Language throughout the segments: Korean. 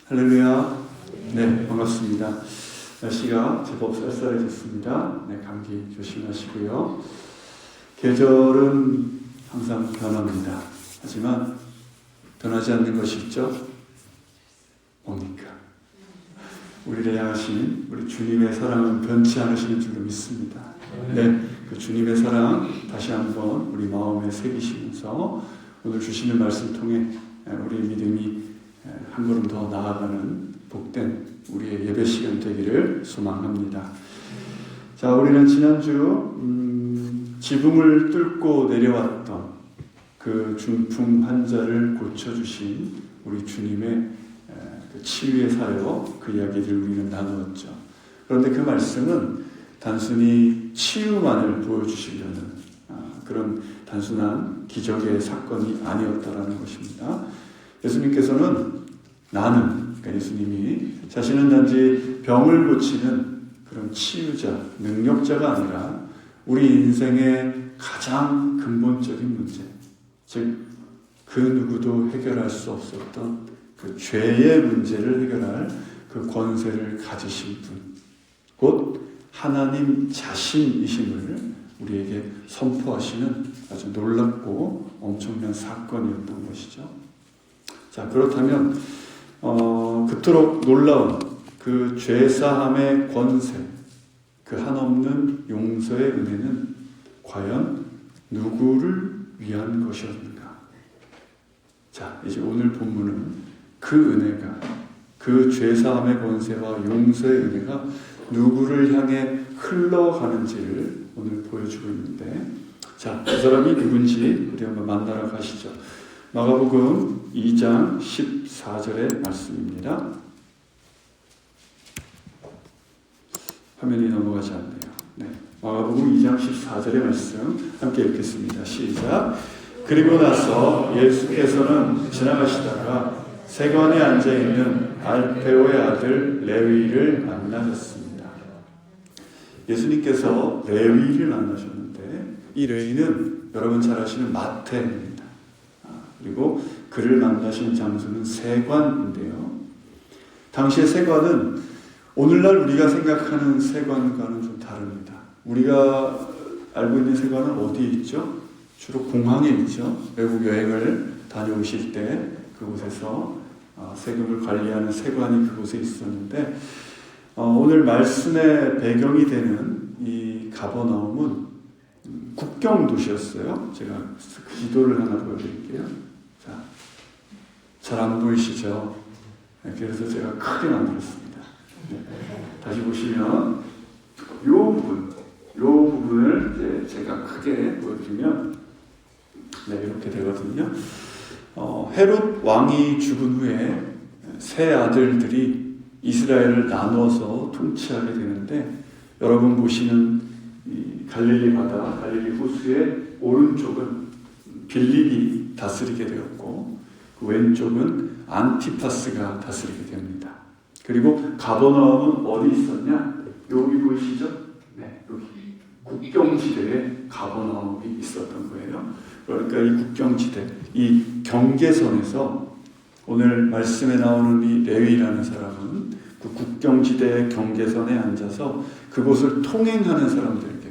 할렐루야. 네, 반갑습니다. 날씨가 제법 쌀쌀해졌습니다. 네, 감기 조심하시고요. 계절은 항상 변합니다. 하지만 변하지 않는 것이 있죠? 뭡니까? 우리를 향하신 우리 주님의 사랑은 변치 않으시는 줄로 믿습니다. 네, 그 주님의 사랑 다시 한번 우리 마음에 새기시면서 오늘 주시는 말씀 통해 우리 믿음이 한 걸음 더 나아가는 복된 우리의 예배 시간 되기를 소망합니다. 자, 우리는 지난주 지붕을 뚫고 내려왔던 그 중풍 환자를 고쳐주신 우리 주님의 그 치유의 사역, 그 이야기를 우리는 나누었죠. 그런데 그 말씀은 단순히 치유만을 보여주시려는 그런 단순한 기적의 사건이 아니었다라는 것입니다. 예수님께서는 그러니까 예수님이 자신은 단지 병을 고치는 그런 치유자, 능력자가 아니라 우리 인생의 가장 근본적인 문제, 즉 그 누구도 해결할 수 없었던 그 죄의 문제를 해결할 그 권세를 가지신 분, 곧 하나님 자신이심을 우리에게 선포하시는 아주 놀랍고 엄청난 사건이었던 것이죠. 자, 그렇다면 그토록 놀라운 그 죄사함의 권세, 그 한없는 용서의 은혜는 과연 누구를 위한 것이었는가? 자, 이제 오늘 본문은 그 은혜가, 그 죄사함의 권세와 용서의 은혜가 누구를 향해 흘러가는지를 오늘 보여주고 있는데, 자, 그 사람이 누군지 우리 한번 만나러 가시죠. 마가복음 2장 14절의 말씀입니다. 화면이 넘어가지 않네요. 네, 마가복음 2장 14절의 말씀 함께 읽겠습니다. 시작. 그리고 나서 예수께서는 지나가시다가 세관에 앉아있는 알페오의 아들 레위를 만나셨습니다. 예수님께서 레위를 만나셨는데 이 레위는 여러분 잘 아시는 마태입니다. 그리고 그를 만나신 장소는 세관인데요. 당시의 세관은 오늘날 우리가 생각하는 세관과는 좀 다릅니다. 우리가 알고 있는 세관은 어디에 있죠? 주로 공항에 있죠. 외국 여행을 다녀오실 때 그곳에서 세금을 관리하는 세관이 그곳에 있었는데 오늘 말씀의 배경이 되는 이 가버나움은 국경 도시였어요. 제가 기도를 하나 보여드릴게요. 자, 잘 안 보이시죠? 네, 그래서 제가 크게 만들었습니다. 네, 다시 보시면 이 부분을 이제 제가 크게 보여드리면 네, 이렇게 되거든요. 헤롯 왕이 죽은 후에 세 아들들이 이스라엘을 나누어서 통치하게 되는데 여러분 보시는 이 갈릴리 바다, 갈릴리 호수의 오른쪽은 빌립이 다스리게 되었고 그 왼쪽은 안티파스가 다스리게 됩니다. 그리고 가버나움은 어디 있었냐? 여기 보이시죠? 네, 여기 국경지대에 가버나움이 있었던 거예요. 그러니까 이 국경지대, 이 경계선에서 오늘 말씀에 나오는 이 레위라는 사람은 그 국경지대의 경계선에 앉아서 그곳을 통행하는 사람들에게,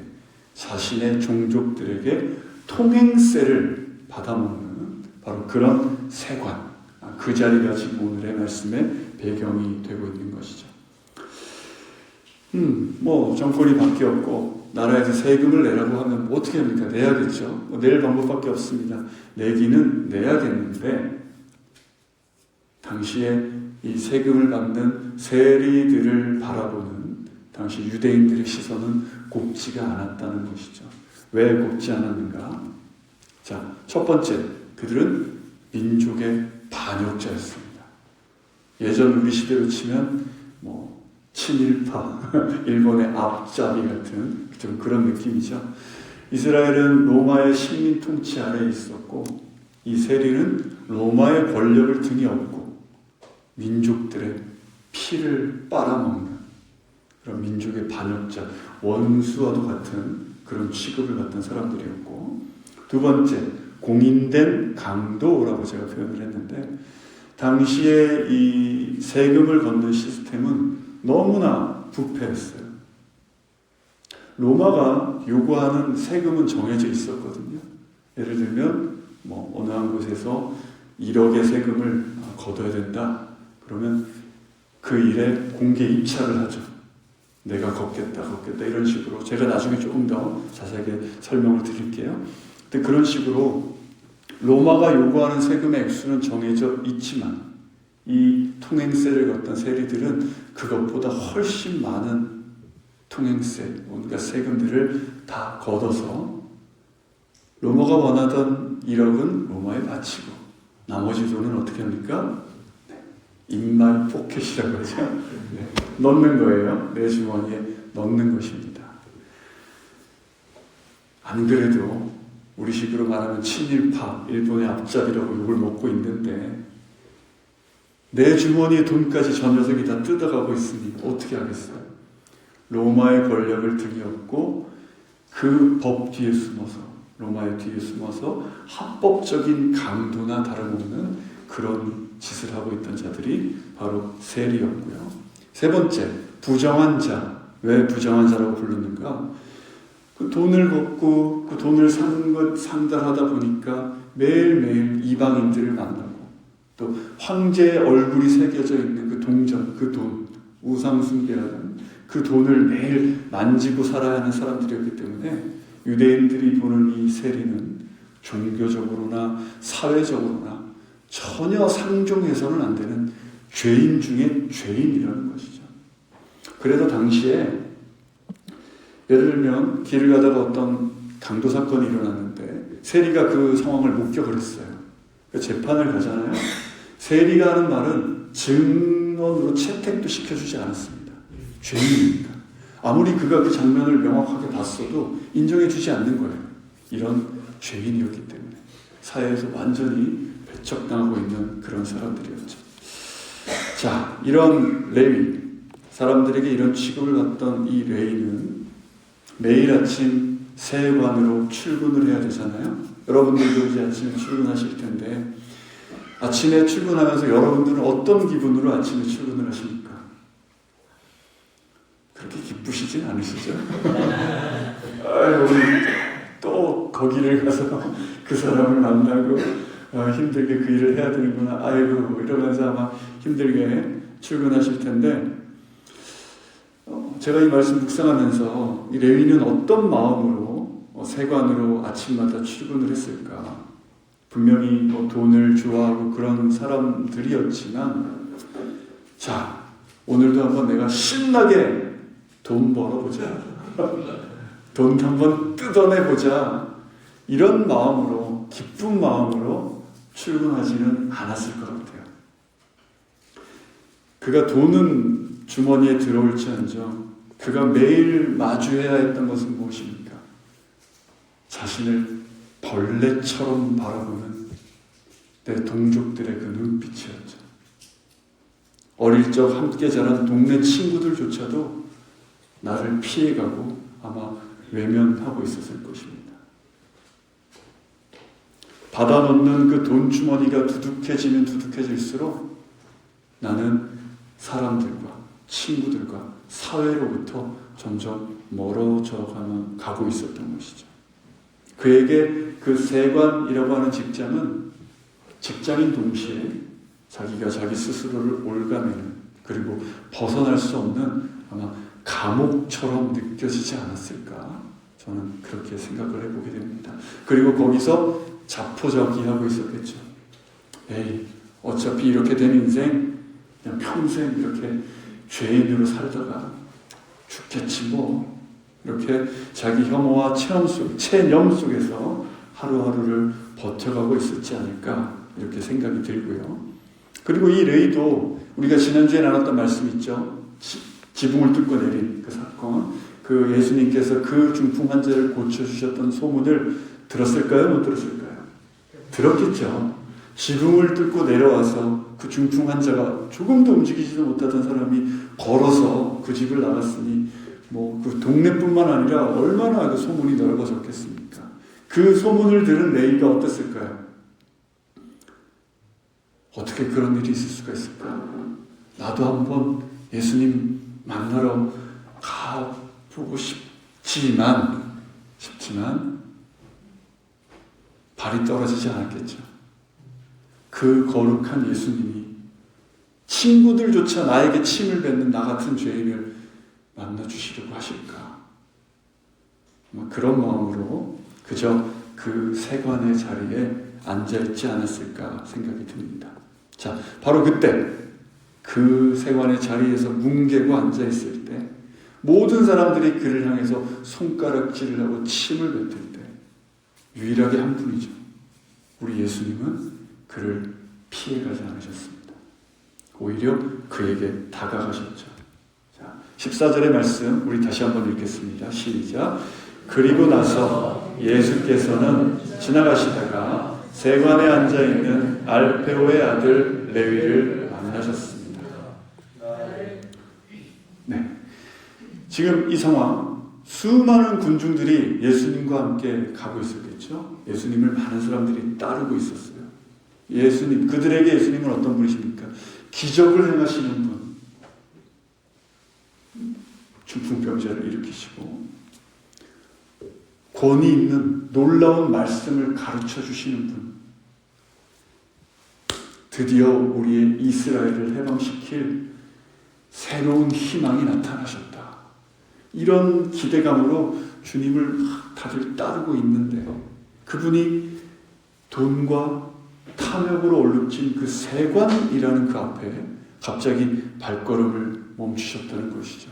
자신의 종족들에게 통행세를 받아먹는 바로 그런 세관, 그 자리가 지금 오늘의 말씀의 배경이 되고 있는 것이죠. 정권이 바뀌었고 나라에서 세금을 내라고 하면 뭐 어떻게 합니까? 내야겠죠. 낼 방법밖에 없습니다. 내기는 내야겠는데 당시에 이 세금을 받는 세리들을 바라보는 당시 유대인들의 시선은 곱지가 않았다는 것이죠. 왜 곱지 않았는가? 자, 첫 번째, 그들은 민족의 반역자였습니다. 예전 우리 시대로 치면 친일파, 일본의 앞잡이 같은 좀 그런 느낌이죠. 이스라엘은 로마의 식민 통치 아래에 있었고 이 세리는 로마의 권력을 등에 업고 민족들의 피를 빨아먹는 그런 민족의 반역자, 원수와도 같은 그런 취급을 받던 사람들이었고 두 번째, 공인된 강도라고 제가 표현을 했는데 당시에 이 세금을 걷는 시스템은 너무나 부패했어요. 로마가 요구하는 세금은 정해져 있었거든요. 예를 들면 어느 한 곳에서 1억의 세금을 걷어야 된다. 그러면 그 일에 공개 입찰을 하죠. 내가 걷겠다 이런 식으로. 제가 나중에 조금 더 자세하게 설명을 드릴게요. 근데 그런 식으로 로마가 요구하는 세금의 액수는 정해져 있지만 이 통행세를 걷던 세리들은 그것보다 훨씬 많은 통행세, 그러니까 세금들을 다 걷어서 로마가 원하던 1억은 로마에 바치고 나머지 돈은 어떻게 합니까? 인마이 포켓이라고 하죠. 넣는 거예요. 내 주머니에 넣는 것입니다. 안 그래도 우리식으로 말하면 친일파, 일본의 앞잡이라고 욕을 먹고 있는데 내 주머니에 돈까지 저 녀석이 다 뜯어가고 있으니 어떻게 하겠어요? 로마의 권력을 등에 업고 그 법 뒤에 숨어서, 로마의 뒤에 숨어서 합법적인 강도나 다름없는 그런 짓을 하고 있던 자들이 바로 세리였고요. 세 번째, 부정한 자. 왜 부정한 자라고 부르는가? 그 돈을 걷고 그 돈을 상달하다 보니까 매일매일 이방인들을 만나고 또 황제의 얼굴이 새겨져 있는 그 동전, 그 돈, 우상숭배하는 그 돈을 매일 만지고 살아야 하는 사람들이었기 때문에 유대인들이 보는 이 세리는 종교적으로나 사회적으로나 전혀 상종해서는 안 되는 죄인 중에 죄인이라는 것이죠. 그래서 당시에 예를 들면 길을 가다가 어떤 강도 사건이 일어났는데 세리가 그 상황을 목격을 했어요. 재판을 가잖아요. 세리가 하는 말은 증언으로 채택도 시켜주지 않았습니다. 죄인입니다. 아무리 그가 그 장면을 명확하게 봤어도 인정해주지 않는 거예요. 이런 죄인이었기 때문에 사회에서 완전히 배척당하고 있는 그런 사람들이었죠. 자, 이런 레위, 사람들에게 이런 취급을 받던 이 레위는 매일 아침 세관으로 출근을 해야 되잖아요. 여러분들도 이제 아침에 출근하실 텐데 아침에 출근하면서 여러분들은 어떤 기분으로 아침에 출근을 하십니까? 그렇게 기쁘시진 않으시죠? 우리 또 거기를 가서 그 사람을 만나고 힘들게 그 일을 해야 되는구나. 아이고 이러면서 아마 힘들게 출근하실 텐데 제가 이 말씀 묵상하면서 이 레위는 어떤 마음으로 세관으로 아침마다 출근을 했을까? 분명히 돈을 좋아하고 그런 사람들이었지만 자, 오늘도 한번 내가 신나게 돈 벌어보자. 돈 한번 뜯어내보자. 이런 마음으로, 기쁜 마음으로 출근하지는 않았을 것 같아요. 그가 돈은 주머니에 들어올지언정 그가 매일 마주해야 했던 것은 무엇입니까? 자신을 벌레처럼 바라보는 내 동족들의 그 눈빛이었죠. 어릴 적 함께 자란 동네 친구들조차도 나를 피해가고 아마 외면하고 있었을 것입니다. 받아놓는 그 돈 주머니가 두둑해지면 두둑해질수록 나는 사람들과 친구들과 사회로부터 점점 멀어져 가고 있었던 것이죠. 그에게 그 세관이라고 하는 직장은 직장인 동시에 자기가 자기 스스로를 올가매는 그리고 벗어날 수 없는 아마 감옥처럼 느껴지지 않았을까? 저는 그렇게 생각을 해보게 됩니다. 그리고 거기서 자포자기하고 있었겠죠. 에이, 어차피 이렇게 된 인생 그냥 평생 이렇게 죄인으로 살다가 죽겠지 뭐. 이렇게 자기 혐오와 체념 속에서 하루하루를 버텨가고 있었지 않을까 이렇게 생각이 들고요. 그리고 이 레위도 우리가 지난주에 나눴던 말씀 있죠. 지붕을 뚫고 내린 그 사건, 그 예수님께서 그 중풍 환자를 고쳐주셨던 소문을 들었을까요? 못 들었을까요? 들었겠죠. 지붕을 뚫고 내려와서 그 중풍 환자가 조금도 움직이지도 못하던 사람이 걸어서 그 집을 나갔으니 그 동네뿐만 아니라 얼마나 그 소문이 넓어졌겠습니까? 그 소문을 들은 레위가 어땠을까요? 어떻게 그런 일이 있을 수가 있을까? 나도 한번 예수님 만나러 가보고 싶지만 발이 떨어지지 않았겠죠. 그 거룩한 예수님이 친구들조차 나에게 침을 뱉는 나 같은 죄인을 만나주시려고 하실까? 그런 마음으로 그저 그 세관의 자리에 앉아있지 않았을까 생각이 듭니다. 자, 바로 그때 그 세관의 자리에서 뭉개고 앉아있을 때 모든 사람들이 그를 향해서 손가락질을 하고 침을 뱉을 때 유일하게 한 분이죠. 우리 예수님은 그를 피해가지 않으셨습니다. 오히려 그에게 다가가셨죠. 자, 14절의 말씀 우리 다시 한번 읽겠습니다. 시작. 그리고 나서 예수께서는 지나가시다가 세관에 앉아있는 알페오의 아들 레위를 만나셨습니다. 네, 지금 이 상황 수많은 군중들이 예수님과 함께 가고 있었겠죠. 예수님을 많은 사람들이 따르고 있었어요. 예수님, 그들에게 예수님은 어떤 분이십니까? 기적을 행하시는 분, 중풍병자를 일으키시고 권위 있는 놀라운 말씀을 가르쳐 주시는 분, 드디어 우리의 이스라엘을 해방시킬 새로운 희망이 나타나셨다. 이런 기대감으로 주님을 다들 따르고 있는데 그분이 돈과 탐욕으로 얼룩진 그 세관이라는 그 앞에 갑자기 발걸음을 멈추셨다는 것이죠.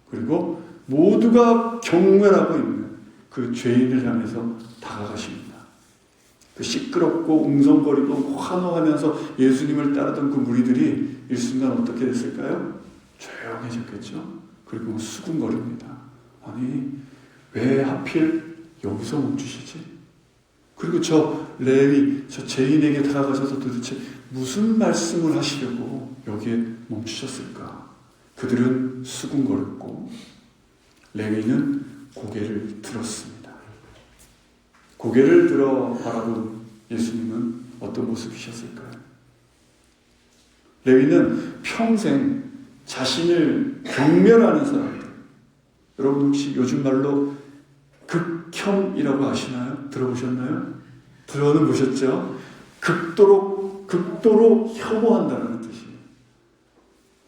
그리고 모두가 경멸하고 있는 그 죄인을 향해서 다가가십니다. 그 시끄럽고 웅성거리고 환호하면서 예수님을 따르던 그 무리들이 일순간 어떻게 됐을까요? 조용해졌겠죠. 그리고 수군거립니다. 아니, 왜 하필 여기서 멈추시지? 그리고 저 레위, 저 죄인에게 다가가셔서 도대체 무슨 말씀을 하시려고 여기에 멈추셨을까? 그들은 수군거렸고 레위는 고개를 들었습니다. 고개를 들어 바라본 예수님은 어떤 모습이셨을까요? 레위는 평생 자신을 경멸하는 사람들, 여러분 혹시 요즘 말로 극혐이라고 아시나요? 들어보셨나요? 들어는 보셨죠? 극도로 혐오한다는 뜻이에요.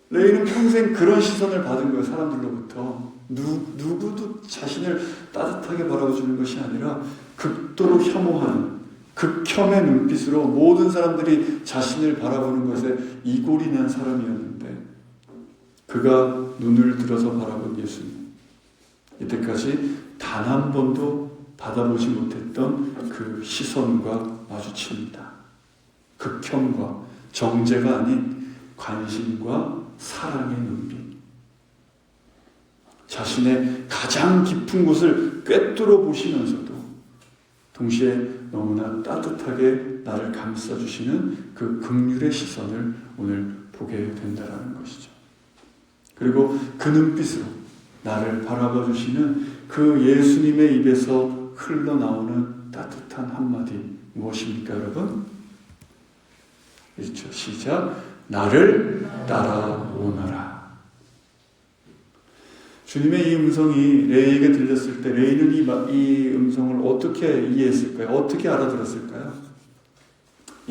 레위는 평생 그런 시선을 받은 거예요. 사람들로부터. 누구도 자신을 따뜻하게 바라보주는 것이 아니라 극도로 혐오하는 극혐의 눈빛으로 모든 사람들이 자신을 바라보는 것에 이골이 난 사람이었는데 그가 눈을 들어서 바라본 예수님, 이때까지 단 한 번도 받아보지 못했던 그 시선과 마주칩니다. 극혐과 정죄가 아닌 관심과 사랑의 눈빛. 자신의 가장 깊은 곳을 꿰뚫어 보시면서도 동시에 너무나 따뜻하게 나를 감싸주시는 그 긍휼의 시선을 오늘 보게 된다는 것이죠. 그리고 그 눈빛으로 나를 바라봐 주시는 그 예수님의 입에서 흘러나오는 따뜻한 한마디 무엇입니까, 여러분? 그렇죠. 시작. 나를 따라오너라. 주님의 이 음성이 레이에게 들렸을 때 레이는 이 음성을 어떻게 이해했을까요? 어떻게 알아들었을까요?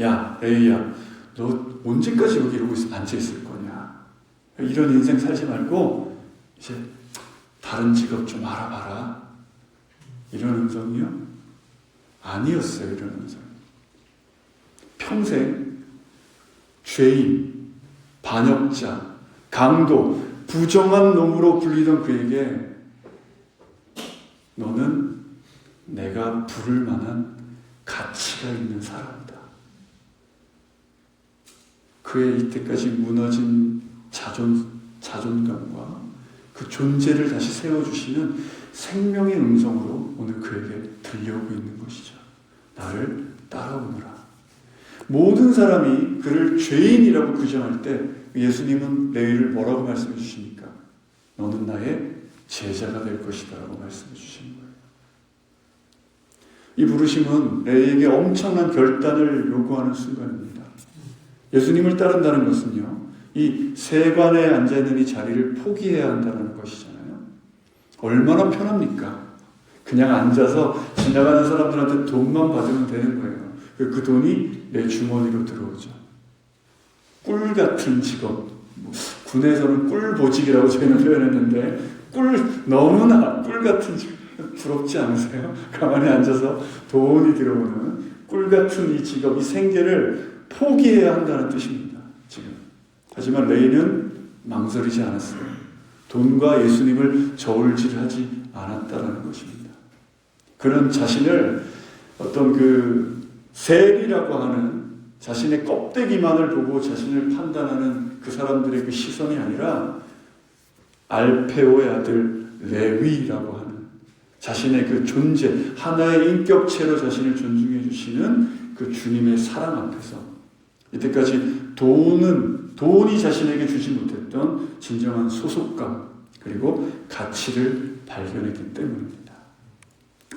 야, 레이야, 너 언제까지 여기 이러고 앉아있을 거냐? 이런 인생 살지 말고 이제 다른 직업 좀 알아봐라. 이런 음성이요? 아니었어요. 이런 음성. 평생 죄인, 반역자, 강도, 부정한 놈으로 불리던 그에게 너는 내가 부를 만한 가치가 있는 사람이다. 그의 이때까지 무너진 자존감과 그 존재를 다시 세워주시는 생명의 음성으로 오늘 그에게 들려오고 있는 것이죠. 나를 따라오너라. 모든 사람이 그를 죄인이라고 규정할 때 예수님은 레위를 뭐라고 말씀해 주십니까? 너는 나의 제자가 될 것이다 라고 말씀해 주시는 거예요. 이 부르심은 레위에게 엄청난 결단을 요구하는 순간입니다. 예수님을 따른다는 것은요, 이 세관에 앉아있는 이 자리를 포기해야 한다는 것이잖아요. 얼마나 편합니까? 그냥 앉아서 지나가는 사람들한테 돈만 받으면 되는 거예요. 그 돈이 내 주머니로 들어오죠. 꿀 같은 직업, 군에서는 꿀보직이라고 저희는 표현했는데, 너무나 꿀 같은 직업, 부럽지 않으세요? 가만히 앉아서 돈이 들어오는 꿀 같은 이 직업, 이 생계를 포기해야 한다는 뜻입니다. 지금. 하지만 레이는 망설이지 않았어요. 돈과 예수님을 저울질하지 않았다라는 것입니다. 그는 자신을 어떤 셀이라고 하는 자신의 껍데기만을 보고 자신을 판단하는 그 사람들의 그 시선이 아니라 알페오의 아들 레위라고 하는 자신의 그 존재, 하나의 인격체로 자신을 존중해 주시는 그 주님의 사랑 앞에서 이때까지 돈이 자신에게 주지 못했던 진정한 소속감 그리고 가치를 발견했기 때문입니다.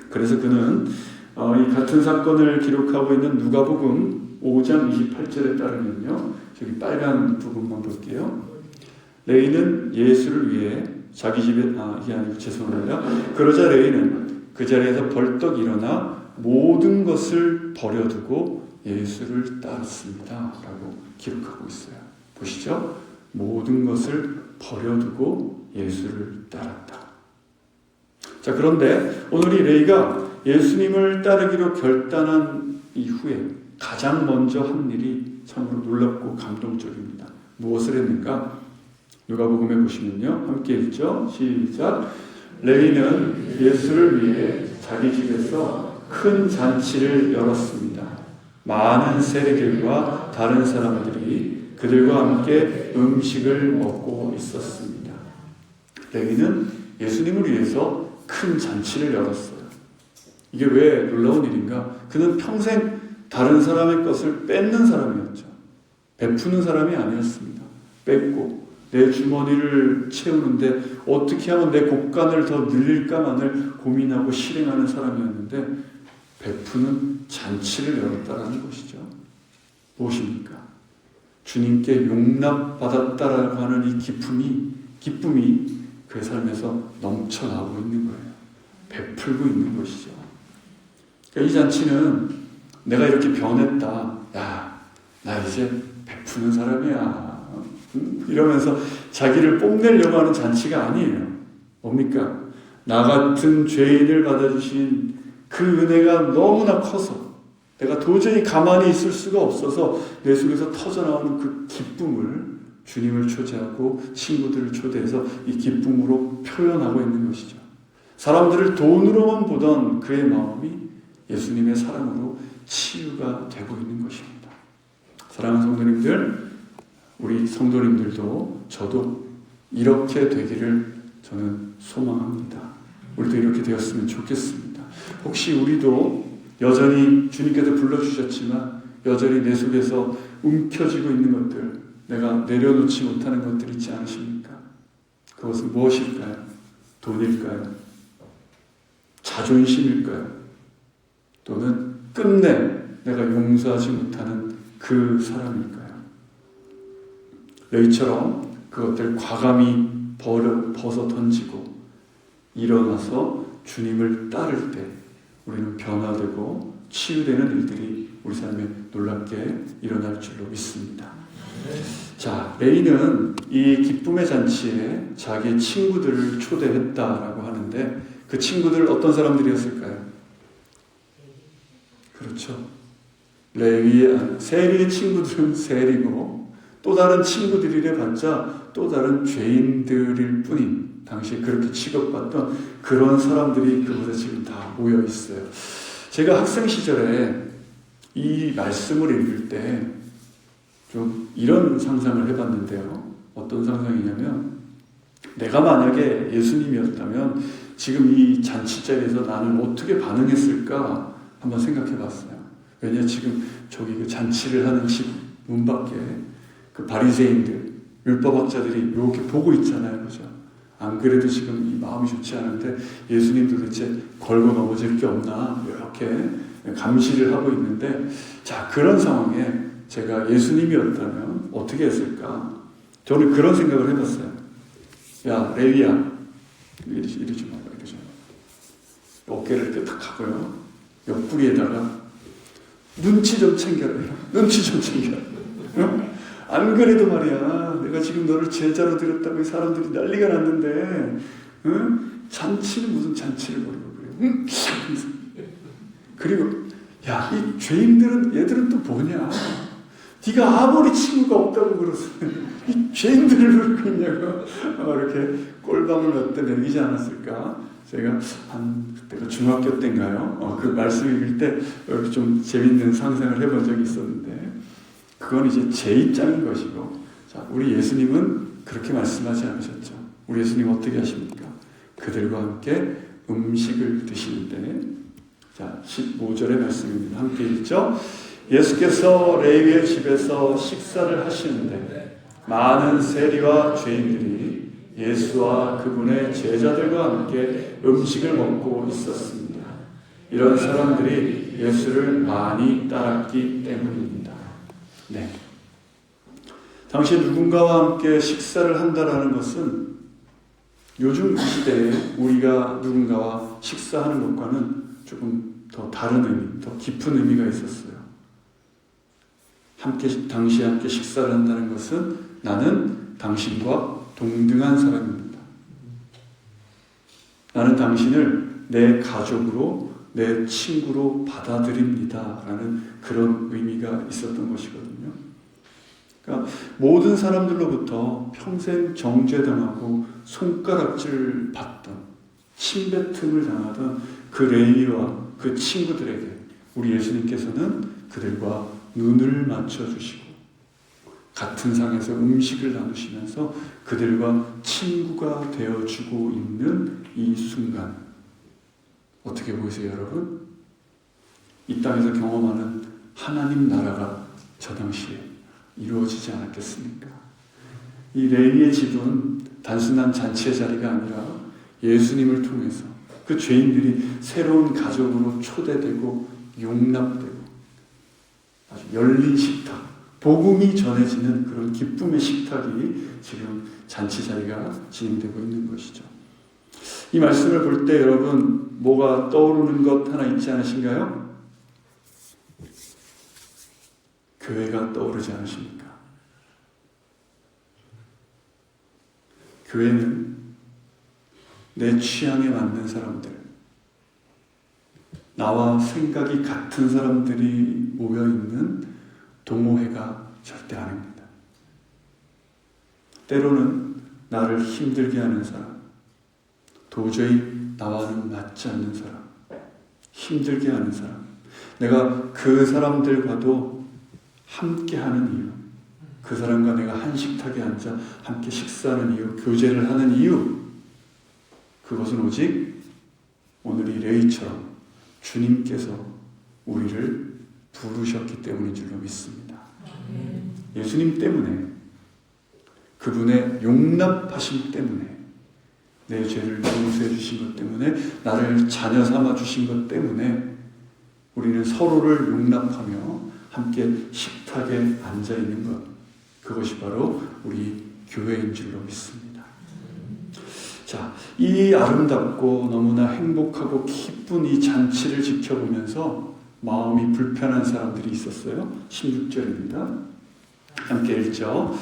그래서 그는 이 같은 사건을 기록하고 있는 누가복음 5장 28절에 따르면요, 저기 빨간 부분만 볼게요. 레위는 예수를 위해 자기 집에 이게 아니고 죄송합니다. 그러자 레위는 그 자리에서 벌떡 일어나 모든 것을 버려두고 예수를 따랐습니다 라고 기록하고 있어요. 보시죠. 모든 것을 버려두고 예수를 따랐다. 자, 그런데 오늘 이 레위가 예수님을 따르기로 결단한 이후에 가장 먼저 한 일이 참으로 놀랍고 감동적입니다. 무엇을 했는가? 누가복음에 보시면요, 함께 읽죠. 시작. 레위는 예수를 위해 자기 집에서 큰 잔치를 열었습니다. 많은 세리들과 다른 사람들이 그들과 함께 음식을 먹고 있었습니다. 레위는 예수님을 위해서 큰 잔치를 열었어요. 이게 왜 놀라운 일인가? 그는 평생 다른 사람의 것을 뺏는 사람이었죠. 베푸는 사람이 아니었습니다. 뺏고 내 주머니를 채우는데 어떻게 하면 내 곡간을 더 늘릴까만을 고민하고 실행하는 사람이었는데 베푸는 잔치를 열었다라는 것이죠. 무엇입니까? 주님께 용납받았다라고 하는 이 기쁨이 그의 삶에서 넘쳐나오고 있는 거예요. 베풀고 있는 것이죠. 그러니까 이 잔치는 내가 이렇게 변했다. 야, 나 이제 베푸는 사람이야. 이러면서 자기를 뽐내려고 하는 잔치가 아니에요. 뭡니까? 나 같은 죄인을 받아주신 그 은혜가 너무나 커서 내가 도저히 가만히 있을 수가 없어서 내 속에서 터져나오는 그 기쁨을 주님을 초대하고 친구들을 초대해서 이 기쁨으로 표현하고 있는 것이죠. 사람들을 돈으로만 보던 그의 마음이 예수님의 사랑으로 치유가 되고 있는 것입니다. 사랑하는 성도님들, 우리 성도님들도 저도 이렇게 되기를 저는 소망합니다. 우리도 이렇게 되었으면 좋겠습니다. 혹시 우리도 여전히 주님께서 불러주셨지만 여전히 내 속에서 움켜쥐고 있는 것들, 내가 내려놓지 못하는 것들 있지 않으십니까? 그것은 무엇일까요? 돈일까요? 자존심일까요? 또는 끝내 내가 용서하지 못하는 그 사람일까요? 레위처럼 그것들 과감히 벗어 던지고 일어나서 주님을 따를 때 우리는 변화되고 치유되는 일들이 우리 삶에 놀랍게 일어날 줄로 믿습니다. 자, 레위는 이 기쁨의 잔치에 자기 친구들을 초대했다라고 하는데 그 친구들 어떤 사람들이었을까요? 그렇죠. 세리의 친구들은 세리고 또 다른 친구들이래 봤자 또 다른 죄인들일 뿐인 당시에 그렇게 취급받던 그런 사람들이 그곳에 지금 다 모여 있어요. 제가 학생 시절에 이 말씀을 읽을 때 좀 이런 상상을 해봤는데요. 어떤 상상이냐면 내가 만약에 예수님이었다면 지금 이 잔치자리에서 나는 어떻게 반응했을까 한번 생각해봤어요. 왜냐 지금 저기 그 잔치를 하는 집 문 밖에 그 바리새인들, 율법학자들이 이렇게 보고 있잖아요. 그죠? 안 그래도 지금 이 마음이 좋지 않은데 예수님 도대체 걸고 넘어질 게 없나 이렇게 감시를 하고 있는데 자, 그런 상황에 제가 예수님이었다면 어떻게 했을까? 저는 그런 생각을 해봤어요. 야, 레위야, 이리 좀 와봐, 이리 좀 와봐. 어깨를 이렇게 탁 하고요. 옆구리에다가 눈치 좀 챙겨라. 눈치 좀 챙겨라. 어? 안 그래도 말이야, 내가 지금 너를 제자로 들였다고 이 사람들이 난리가 났는데, 잔치는 무슨 잔치를 벌이고 그래요. 그리고 야, 이 죄인들은, 얘들은 또 뭐냐? 네가 아무리 친구가 없다고 그러세요. 이 죄인들을 그러고 있냐고. 이렇게 꼴밤을 몇 대 매기지 않았을까? 제가 그때가 중학교 때인가요? 그 말씀 읽을 때 좀 재밌는 상상을 해본 적이 있었는데, 그건 이제 제 입장인 것이고, 자, 우리 예수님은 그렇게 말씀하지 않으셨죠. 우리 예수님 어떻게 하십니까? 그들과 함께 음식을 드시는데, 자, 15절의 말씀입니다. 함께 읽죠. 예수께서 레위의 집에서 식사를 하시는데 많은 세리와 죄인들이 예수와 그분의 제자들과 함께 음식을 먹고 있었습니다. 이런 사람들이 예수를 많이 따랐기 때문입니다. 네. 당시 누군가와 함께 식사를 한다라는 것은 요즘 이 시대에 우리가 누군가와 식사하는 것과는 조금 더 다른 의미, 더 깊은 의미가 있었어요. 당시에 함께 식사를 한다는 것은 나는 당신과 동등한 사람입니다. 나는 당신을 내 가족으로, 내 친구로 받아들입니다. 라는 그런 의미가 있었던 것이거든요. 그러니까 모든 사람들로부터 평생 정죄당하고 손가락질 받던, 침뱉음을 당하던 그 레위와 그 친구들에게 우리 예수님께서는 그들과 눈을 맞춰주시고 같은 상에서 음식을 나누시면서 그들과 친구가 되어주고 있는 이 순간, 어떻게 보이세요, 여러분? 이 땅에서 경험하는 하나님 나라가 저 당시에 이루어지지 않았겠습니까? 이 레위의 집은 단순한 잔치의 자리가 아니라 예수님을 통해서 그 죄인들이 새로운 가족으로 초대되고 용납되고 아주 열린 식탁, 복음이 전해지는 그런 기쁨의 식탁이 지금 잔치 자리가 진행되고 있는 것이죠. 이 말씀을 볼 때 여러분 뭐가 떠오르는 것 하나 있지 않으신가요? 교회가 떠오르지 않으십니까? 교회는 내 취향에 맞는 사람들, 나와 생각이 같은 사람들이 모여있는 동호회가 절대 아닙니다. 때로는 나를 힘들게 하는 사람, 도저히 나와는 맞지 않는 사람, 힘들게 하는 사람, 내가 그 사람들과도 함께하는 이유, 그 사람과 내가 한 식탁에 앉아 함께 식사하는 이유, 교제를 하는 이유, 그것은 오직 오늘 이 레위처럼 주님께서 우리를 부르셨기 때문인 줄로 믿습니다. 예수님 때문에, 그분의 용납하심 때문에, 내 죄를 용서해 주신 것 때문에, 나를 자녀 삼아 주신 것 때문에 우리는 서로를 용납하며 함께 식탁에 앉아 있는 것, 그것이 바로 우리 교회인 줄로 믿습니다. 자, 이 아름답고 너무나 행복하고 기쁜 이 잔치를 지켜보면서 마음이 불편한 사람들이 있었어요. 16절입니다. 함께 읽죠.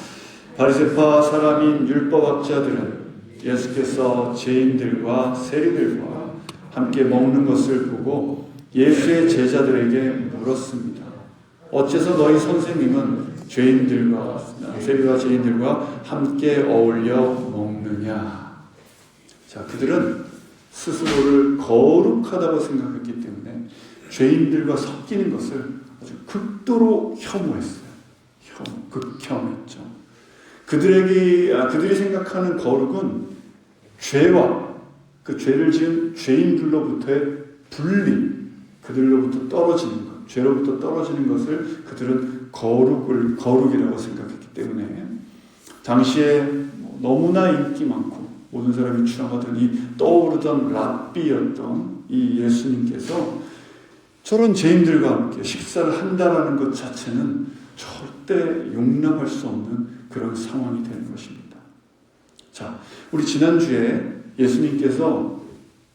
바리새파 사람인 율법학자들은 예수께서 죄인들과 세리들과 함께 먹는 것을 보고 예수의 제자들에게 물었습니다. 어째서 너희 선생님은 세리와 죄인들과 함께 어울려 먹느냐? 자, 그들은 스스로를 거룩하다고 생각했기 때문에 죄인들과 섞이는 것을 아주 극도로 혐오했어요. 극혐했죠. 그들이 생각하는 거룩은 죄와 그 죄를 지은 죄인들로부터의 분리, 그들로부터 떨어지는 것, 죄로부터 떨어지는 것을 그들은 거룩이라고 생각했기 때문에 당시에 너무나 인기 많고 모든 사람이 추앙하던 이 떠오르던 랍비였던 이 예수님께서 저런 죄인들과 함께 식사를 한다라는 것 자체는 절대 용납할 수 없는 그런 상황이 되는 것입니다. 자, 우리 지난주에 예수님께서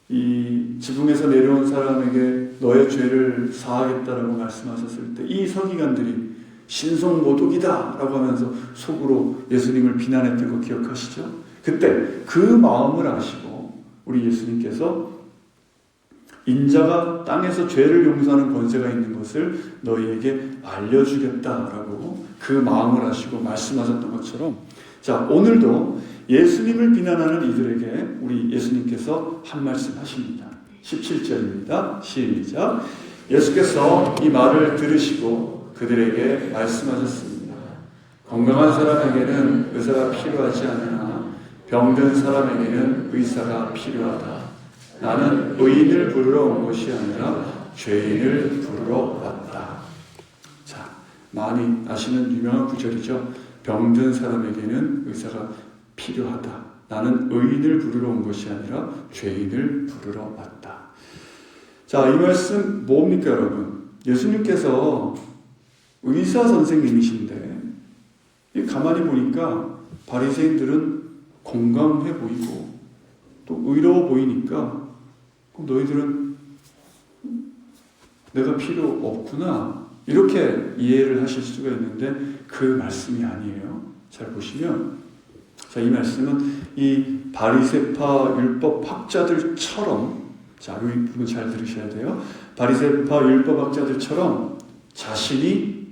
이 지붕에서 내려온 사람에게 너의 죄를 사하겠다라고 말씀하셨을 때 이 서기관들이 신성모독이다 라고 하면서 속으로 예수님을 비난했던 거 기억하시죠? 그때 그 마음을 아시고 우리 예수님께서 인자가 땅에서 죄를 용서하는 권세가 있는 것을 너희에게 알려주겠다라고 그 마음을 아시고 말씀하셨던 것처럼, 자, 오늘도 예수님을 비난하는 이들에게 우리 예수님께서 한 말씀 하십니다. 17절입니다. 시작. 예수께서 이 말을 들으시고 그들에게 말씀하셨습니다. 건강한 사람에게는 의사가 필요하지 않으나 병든 사람에게는 의사가 필요하다. 나는 의인을 부르러 온 것이 아니라 죄인을 부르러 왔다. 자, 많이 아시는 유명한 구절이죠. 병든 사람에게는 의사가 필요하다. 나는 의인을 부르러 온 것이 아니라 죄인을 부르러 왔다. 자, 이 말씀 뭡니까, 여러분? 예수님께서 의사 선생님이신데 가만히 보니까 바리새인들은 건강해 보이고 또 의로워 보이니까 너희들은 내가 필요 없구나 이렇게 이해를 하실 수가 있는데 그 말씀이 아니에요. 잘 보시면, 자, 이 말씀은 이 바리새파 율법학자들처럼, 자, 이 부분 잘 들으셔야 돼요. 바리새파 율법학자들처럼 자신이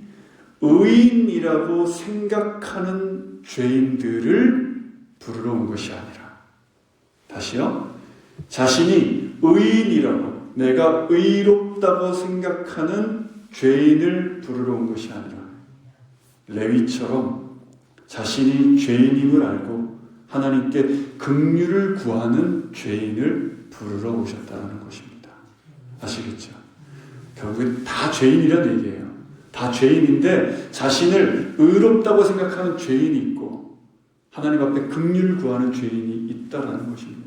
의인이라고 생각하는 죄인들을 부르러 온 것이 아니라, 다시요, 자신이 의인이라고 내가 의롭다고 생각하는 죄인을 부르러 온 것이 아니라 레위처럼 자신이 죄인임을 알고 하나님께 긍휼을 구하는 죄인을 부르러 오셨다는 것입니다. 아시겠죠? 결국엔 다 죄인이란 얘기예요. 다 죄인인데 자신을 의롭다고 생각하는 죄인이 있고 하나님 앞에 긍휼을 구하는 죄인이 있다라는 것입니다.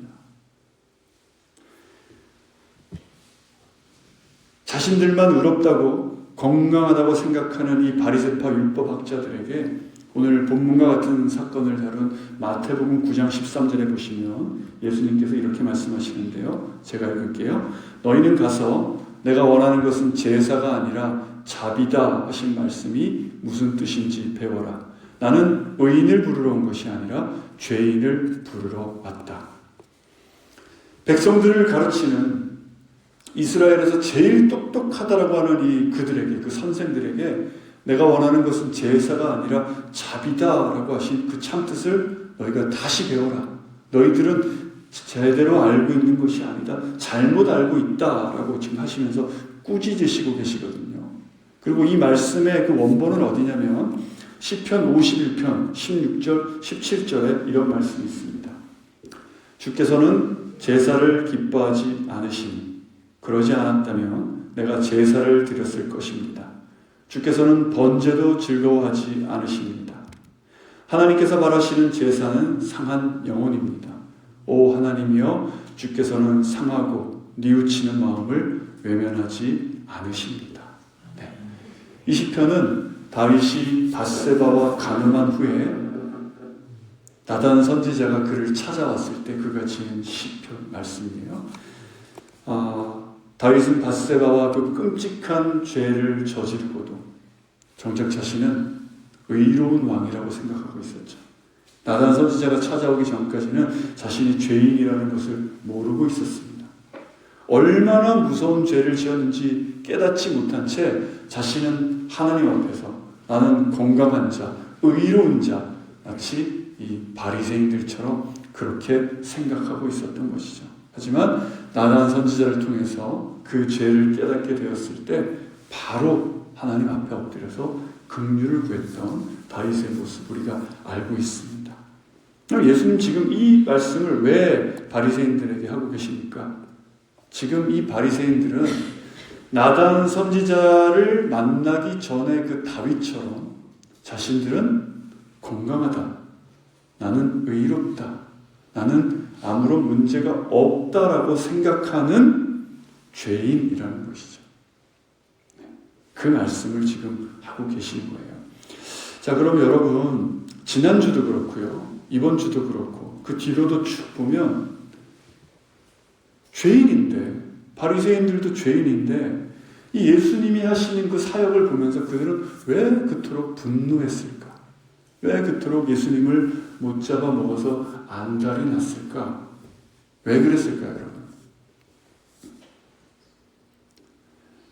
자신들만 의롭다고 건강하다고 생각하는 이 바리새파 율법학자들에게 오늘 본문과 같은 사건을 다룬 마태복음 9장 13절에 보시면 예수님께서 이렇게 말씀하시는데요. 제가 읽을게요. 너희는 가서 내가 원하는 것은 제사가 아니라 자비다 하신 말씀이 무슨 뜻인지 배워라. 나는 의인을 부르러 온 것이 아니라 죄인을 부르러 왔다. 백성들을 가르치는 이스라엘에서 제일 똑똑하다라고 하는 이 그들에게, 그 선생들에게 내가 원하는 것은 제사가 아니라 자비다라고 하신 그 참뜻을 너희가 다시 배워라. 너희들은 제대로 알고 있는 것이 아니다. 잘못 알고 있다라고 지금 하시면서 꾸짖으시고 계시거든요. 그리고 이 말씀의 그 원본은 어디냐면 시편 51편 16절 17절에 이런 말씀이 있습니다. 주께서는 제사를 기뻐하지 않으시니 그러지 않았다면 내가 제사를 드렸을 것입니다. 주께서는 번제도 즐거워하지 않으십니다. 하나님께서 바라시는 제사는 상한 영혼입니다. 오 하나님이여, 주께서는 상하고 뉘우치는 마음을 외면하지 않으십니다. 네. 이 시편은 다윗이 밧세바와 간음한 후에 나단 선지자가 그를 찾아왔을 때 그가 지은 시편 말씀이에요. 다윗은 밧세바와 그 끔찍한 죄를 저지르고도 정작 자신은 의로운 왕이라고 생각하고 있었죠. 나단 선지자가 찾아오기 전까지는 자신이 죄인이라는 것을 모르고 있었습니다. 얼마나 무서운 죄를 지었는지 깨닫지 못한 채 자신은 하나님 앞에서 나는 건강한 자, 의로운 자, 마치 이 바리새인들처럼 그렇게 생각하고 있었던 것이죠. 하지만 나단 선지자를 통해서 그 죄를 깨닫게 되었을 때 바로 하나님 앞에 엎드려서 긍휼을 구했던 다윗의 모습 우리가 알고 있습니다. 예수님 지금 이 말씀을 왜 바리새인들에게 하고 계십니까? 지금 이 바리새인들은 나단 선지자를 만나기 전에 그 다윗처럼 자신들은 건강하다, 나는 의롭다, 나는 아무런 문제가 없다라고 생각하는 죄인이라는 것이죠. 그 말씀을 지금 하고 계시는 거예요. 자, 그럼 여러분, 지난주도 그렇고요. 이번 주도 그렇고, 그 뒤로도 쭉 보면 죄인인데, 바리새인들도 죄인인데, 이 예수님이 하시는 그 사역을 보면서 그들은 왜 그토록 분노했을까? 왜 그토록 예수님을 못 잡아 먹어서 안달이 났을까? 왜 그랬을까요, 여러분?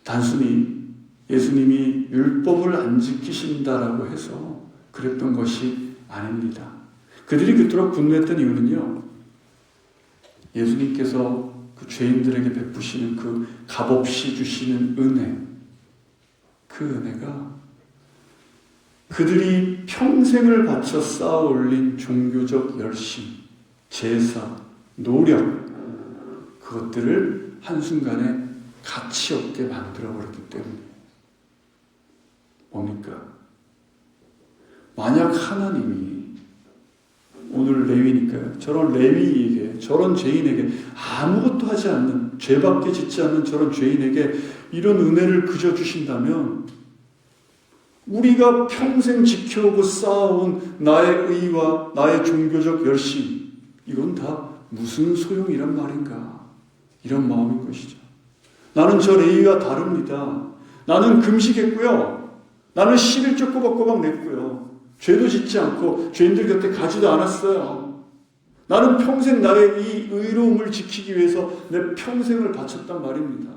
단순히 예수님이 율법을 안 지키신다라고 해서 그랬던 것이 아닙니다. 그들이 그토록 분노했던 이유는요, 예수님께서 그 죄인들에게 베푸시는 그 값없이 주시는 은혜, 그 은혜가 그들이 평생을 바쳐 쌓아 올린 종교적 열심, 제사, 노력, 그것들을 한순간에 가치 없게 만들어버렸기 때문에. 뭡니까? 만약 하나님이 오늘 레위니까요, 저런 레위에게, 저런 죄인에게, 아무것도 하지 않는, 죄밖에 짓지 않는 저런 죄인에게 이런 은혜를 그저 주신다면 우리가 평생 지켜오고 쌓아온 나의 의와 나의 종교적 열심, 이건 다 무슨 소용이란 말인가, 이런 마음인 것이죠. 나는 저 레위와 다릅니다. 나는 금식했고요, 나는 11조 꼬박꼬박 냈고요, 죄도 짓지 않고 죄인들 곁에 가지도 않았어요. 나는 평생 나의 이 의로움을 지키기 위해서 내 평생을 바쳤단 말입니다.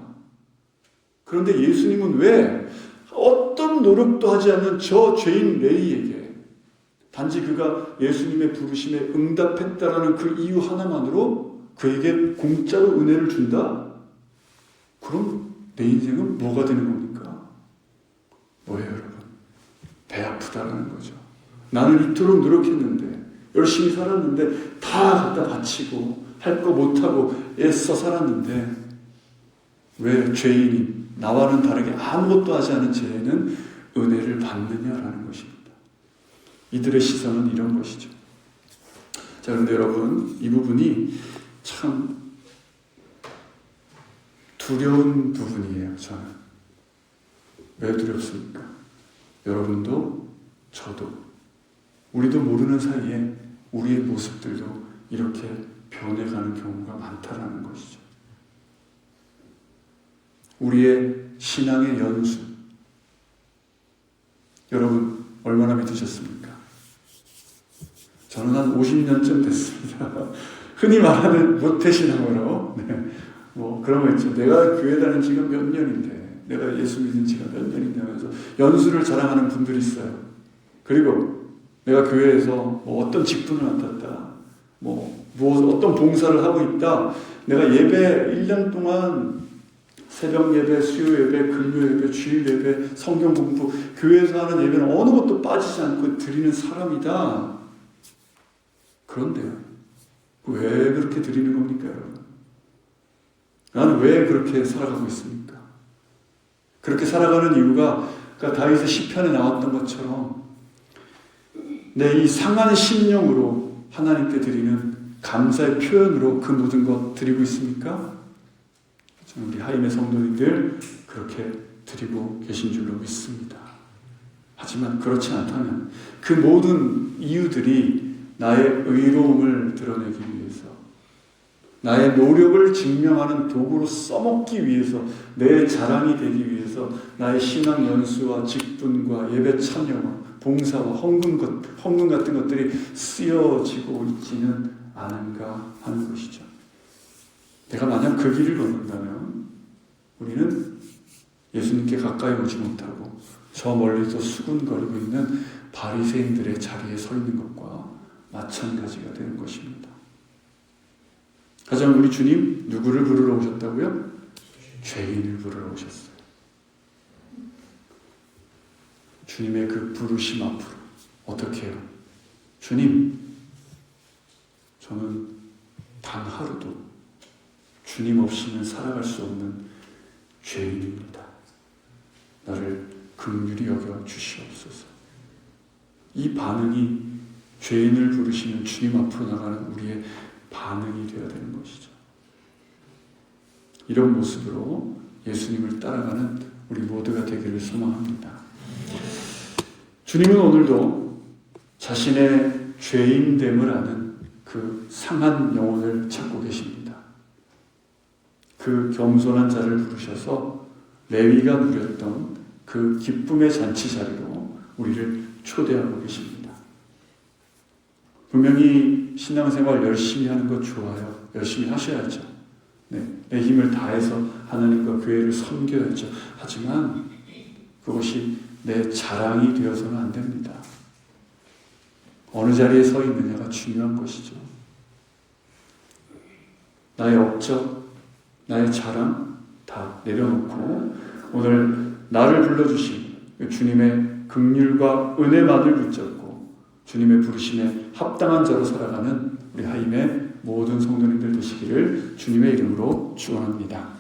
그런데 예수님은 왜 어떤 노력도 하지 않는 저 죄인 레위에게 단지 그가 예수님의 부르심에 응답했다라는 그 이유 하나만으로 그에게 공짜로 은혜를 준다? 그럼 내 인생은 뭐가 되는 겁니까? 뭐예요, 여러분? 배 아프다라는 거죠. 나는 이토록 노력했는데, 열심히 살았는데, 다 갖다 바치고 할 거 못하고 애써 살았는데 왜 죄인인, 나와는 다르게 아무것도 하지 않은 죄인은 은혜를 받느냐라는 것입니다. 이들의 시선은 이런 것이죠. 자, 그런데 여러분, 이 부분이 참 두려운 부분이에요, 저는. 왜 두렵습니까? 여러분도 저도, 우리도 모르는 사이에 우리의 모습들도 이렇게 변해가는 경우가 많다라는 것이죠. 우리의 신앙의 연수, 여러분 얼마나 믿으셨습니까? 저는 한 50년쯤 됐습니다. 흔히 말하는 모태신앙으로, 뭐 그런 거 있죠. 내가 교회 다닌 지가 몇 년인데, 내가 예수 믿은 지가 몇 년인데 하면서 연수를 자랑하는 분들이 있어요. 그리고 내가 교회에서 뭐 어떤 직분을 맡았다, 어떤 봉사를 하고 있다, 내가 예배 1년 동안 새벽 예배, 수요 예배, 금요 예배, 주일 예배, 성경 공부, 교회에서 하는 예배는 어느 것도 빠지지 않고 드리는 사람이다. 그런데요, 왜 그렇게 드리는 겁니까, 여러분? 나는 왜 그렇게 살아가고 있습니까? 그렇게 살아가는 이유가 다윗의 시편에 나왔던 것처럼 내 이 상한 심령으로 하나님께 드리는 감사의 표현으로 그 모든 것 드리고 있습니까? 우리 하임의 성도님들 그렇게 드리고 계신 줄로 믿습니다. 하지만 그렇지 않다면 그 모든 이유들이 나의 의로움을 드러내기 위해서, 나의 노력을 증명하는 도구로 써먹기 위해서, 내 자랑이 되기 위해서 나의 신앙 연수와 직분과 예배 참여와 봉사와 헌금 같은 것들이 쓰여지고 있지는 않은가 하는 것이죠. 내가 만약 그 길을 걷는다면 우리는 예수님께 가까이 오지 못하고 저 멀리서 수군거리고 있는 바리새인들의 자리에 서 있는 것과 마찬가지가 되는 것입니다. 가장 우리 주님 누구를 부르러 오셨다고요? 죄인을 부르러 오셨어요. 주님의 그 부르심 앞으로 어떻게 해요? 주님, 저는 단 하루도 주님 없이는 살아갈 수 없는 죄인입니다. 나를 긍휼히 여겨 주시옵소서. 이 반응이 죄인을 부르시는 주님 앞으로 나가는 우리의 반응이 되어야 되는 것이죠. 이런 모습으로 예수님을 따라가는 우리 모두가 되기를 소망합니다. 주님은 오늘도 자신의 죄인됨을 아는 그 상한 영혼을 찾고 계십니다. 그 겸손한 자를 부르셔서 레위가 누렸던 그 기쁨의 잔치 자리로 우리를 초대하고 계십니다. 분명히 신앙생활 열심히 하는 것 좋아요. 열심히 하셔야죠. 네, 내 힘을 다해서 하나님과 교회를 섬겨야죠. 하지만 그것이 내 자랑이 되어서는 안 됩니다. 어느 자리에 서 있느냐가 중요한 것이죠. 나의 업적, 나의 자랑 다 내려놓고 오늘 나를 불러주신 주님의 긍휼과 은혜만을 붙잡고 주님의 부르심에 합당한 자로 살아가는 우리 하임의 모든 성도님들 되시기를 주님의 이름으로 축원합니다.